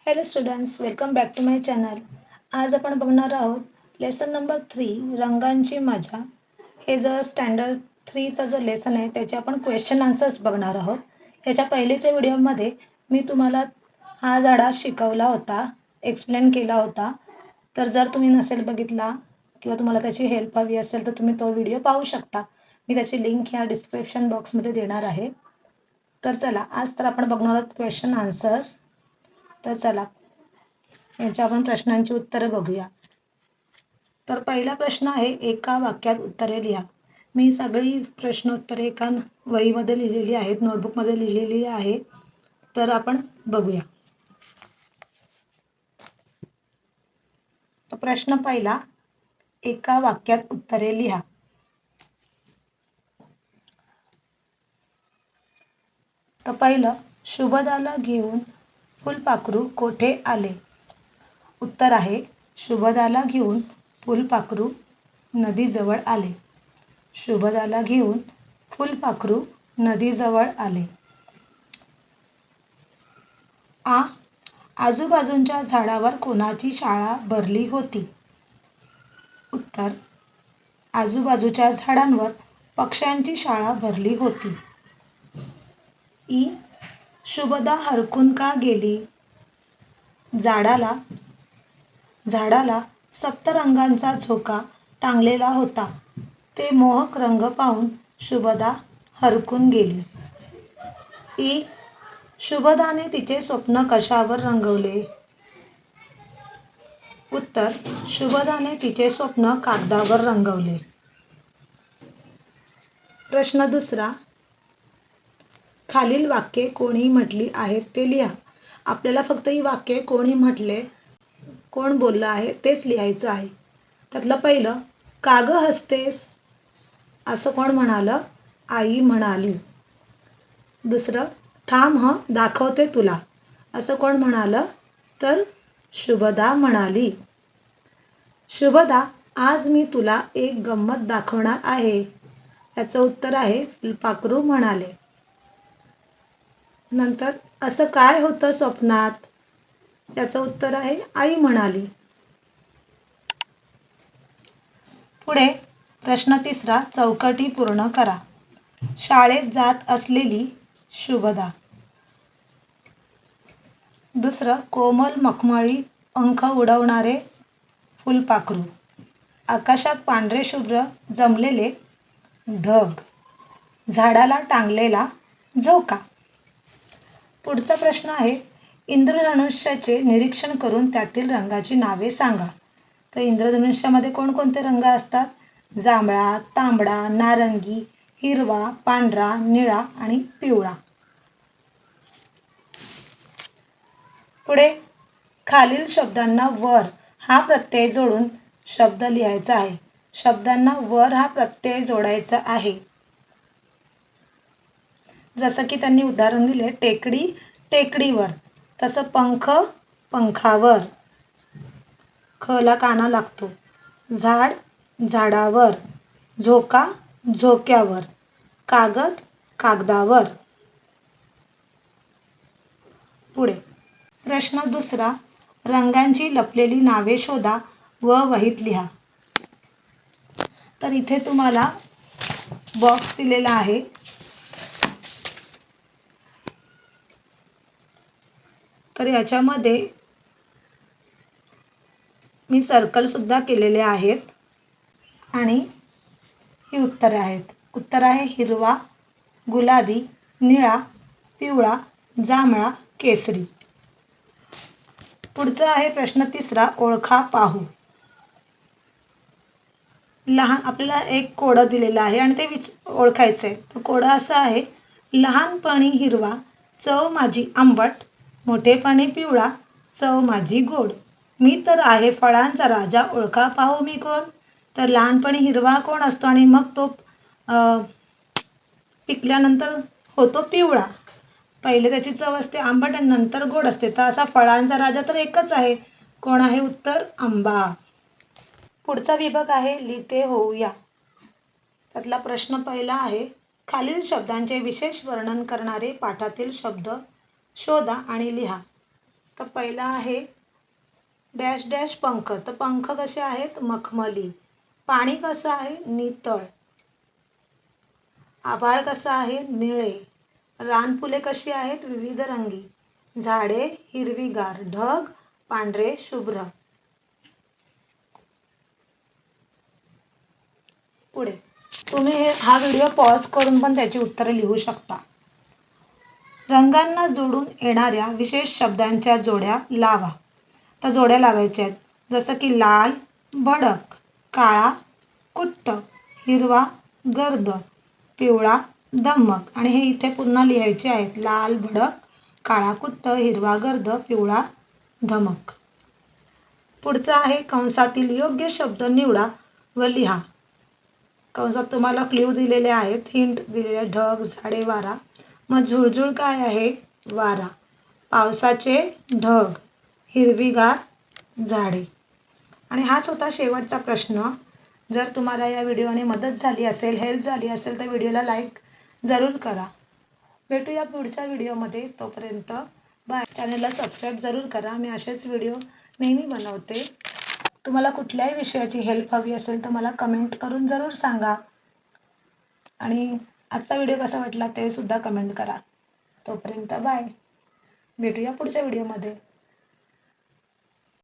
Hello students, welcome back to my channel. आज आपण बघणार आहोत लेसन नंबर 3 रंगांची मजा. हे जो स्टँडर्ड 3चा जो लेसन आहे त्याचे आपण क्वेश्चन आन्सर्स बघणार आहोत. ह्याच्या पहिलेच्या व्हिडिओमध्ये मी तुम्हाला हा धडा शिकवला होता, एक्सप्लेन केला होता. तर जर तुम्ही नसेल बघितला किंवा तुम्हाला त्याची हेल्प हवी असेल तर तुम्ही तो व्हिडिओ पाहू शकता. मी त्याची लिंक ह्या डिस्क्रिप्शन बॉक्समध्ये देणार आहे. तर चला, आज तर आपण बघणार आहोत क्वेश्चन आन्सर्स. तर चला, याच्या आपण प्रश्नांची उत्तरे बघूया. तर पहिला प्रश्न आहे, एका वाक्यात उत्तरे लिहा. मी सगळी प्रश्न उत्तरे एका वहीमध्ये लिहिलेली आहेत, नोटबुकमध्ये लिहिलेली आहे. तर आपण बघूया. तर प्रश्न पहिला, एका वाक्यात उत्तरे लिहा. तर पहिलं, शुभदाला घेऊन फुलपाखरू कोठे आले? उत्तर आहे, शुभदाला घेऊन फुलपाखरू नदीजवळ आले. शुभदाला घेऊन फुलपाखरू नदीजवळ आले. आजूबाजूच्या झाडावर कोणाची शाळा भरली होती? उत्तर, आजूबाजूच्या झाडांवर पक्ष्यांची शाळा भरली होती. शुभदा हरकून का गेली? झाडाला सप्तरंगांचा झोका टांगलेला होता. ते मोहक रंग पाहून शुभदा हरकून गेली. शुभदाने तिचे स्वप्न कशावर रंगवले? उत्तर, शुभदाने तिचे स्वप्न कागदावर रंगवले. प्रश्न दुसरा, खालील वाक्ये कोणी म्हटली आहेत ते लिहा. आपल्याला फक्त ही वाक्ये कोणी म्हटले, कोण बोललं आहे तेच लिहायचं आहे. त्यातलं पहिलं, का ग हसतेस? असं कोण म्हणालं? आई म्हणाली. दुसरं, थांब हं, दाखवते तुला. असं कोण म्हणालं? तर शुभदा म्हणाली. शुभदा, आज मी तुला एक गंमत दाखवणार आहे. याचं उत्तर आहे, फुलपाखरू म्हणाले. नंतर, असं काय होतं स्वप्नात? याचं उत्तर आहे, आई म्हणाली. पुढे प्रश्न तिसरा, चौकटी पूर्ण करा. शाळेत जात असलेली शुभदा. दुसरं, कोमल मखमली पंख उडवणारे फुलपाखरू. आकाशात पांढरे शुभ्र जमलेले ढग. झाडाला टांगलेला झोका. पुढचा प्रश्न आहे, इंद्रधनुष्याचे निरीक्षण करून त्यातील रंगाची नावे सांगा. तर इंद्रधनुष्यामध्ये कोणकोणते रंग असतात? जांभळा, तांबडा, नारंगी, हिरवा, पांढरा, निळा आणि पिवळा. पुढे खालील शब्दांना वर हा प्रत्यय जोडून शब्द लिहायचा आहे. शब्दांना वर हा प्रत्यय जोडायचा आहे. जसं की त्यांनी उदाहरण दिले, टेकडी टेकडीवर, तसं पंख पंखावर, खला काना लागतो. झाड झाडावर, झोका झोक्यावर, कागद कागदावर. पुढे प्रश्न दुसरा, रंगांची लपलेली नावे शोधा व वहीत लिहा. तर इथे तुम्हाला बॉक्स दिलेला आहे. तर याच्यामध्ये मी सर्कल सुद्धा केलेले आहेत आणि ही उत्तरे आहेत. उत्तर आहे हिरवा, गुलाबी, निळा, पिवळा, जांभळा, केसरी. पुढचा आहे प्रश्न तिसरा, ओळखा पाहू. आपल्याला एक कोडं दिलेलं आहे आणि ते ओळखायचं आहे. तो कोडं असा आहे, लहानपणी हिरवा, चव माझी आंबट, मोठेपणी पिवळा, चव माझी गोड. मी तर आहे फळांचा राजा, ओळखा पाहू मी कोण? तर लहानपणी हिरवा कोण असतो आणि मग तो पिकल्यानंतर होतो पिवळा. पहिले त्याची चव असते आंबट आणि नंतर गोड असते. तर असा फळांचा राजा तर एकच आहे. कोण आहे उत्तर? आंबा. पुढचा विभाग आहे, लिहिते होऊया. त्यातला प्रश्न पहिला आहे, खालील शब्दांचे विशेष वर्णन करणारे पाठातील शब्द शोधा आणि लिहा. तर पहिला आहे डॅश डॅश पंख. तर पंख कसे आहेत? मखमली. पाणी कसं आहे? नितळ. आभाळ कसं आहे? निळे. रानफुले कशी आहेत? विविध रंगी. झाडे हिरवीगार. ढग पांढरे शुभ्र. पुढे तुम्ही हा व्हिडिओ पॉज करून पण त्याची उत्तरे लिहू शकता. रंगांना जोडून येणाऱ्या विशेष शब्दांच्या जोड्या लावा. तर जोड्या लावायच्या आहेत, जसं की लाल भडक, काळा कुट्ट, हिरवा गर्द, पिवळा धम्मक. आणि हे इथे पुन्हा लिहायचे आहेत. लाल भडक, काळा कुट्ट, हिरवा गर्द, पिवळा धमक. पुढचा आहे कंसातील योग्य शब्द निवडा व लिहा. कंसात तुम्हाला क्ल्यू दिलेले आहेत, हिंट दिलेले. ढग, झाडे, वारा. मग झुळझुळ काय आहे? वारा. पावसाचे ढग, हिरवीगार झाडे. आणि हाच होता शेवटचा प्रश्न. जर तुम्हाला या व्हिडिओने मदत झाली असेल, हेल्प झाली असेल तर व्हिडिओला लाईक जरूर करा. भेटूया पुढच्या व्हिडिओमध्ये. तोपर्यंत बाय. चॅनलला सबस्क्राईब जरूर करा. मी असेच व्हिडिओ नेहमी बनवते. तुम्हाला कुठल्याही विषयाची हेल्प हवी असेल तर मला कमेंट करून जरूर सांगा. आणि आजचा व्हिडिओ कसा वाटला ते सुद्धा कमेंट करा. तोपर्यंत बाय. भेटूया पुढच्या व्हिडिओमध्ये.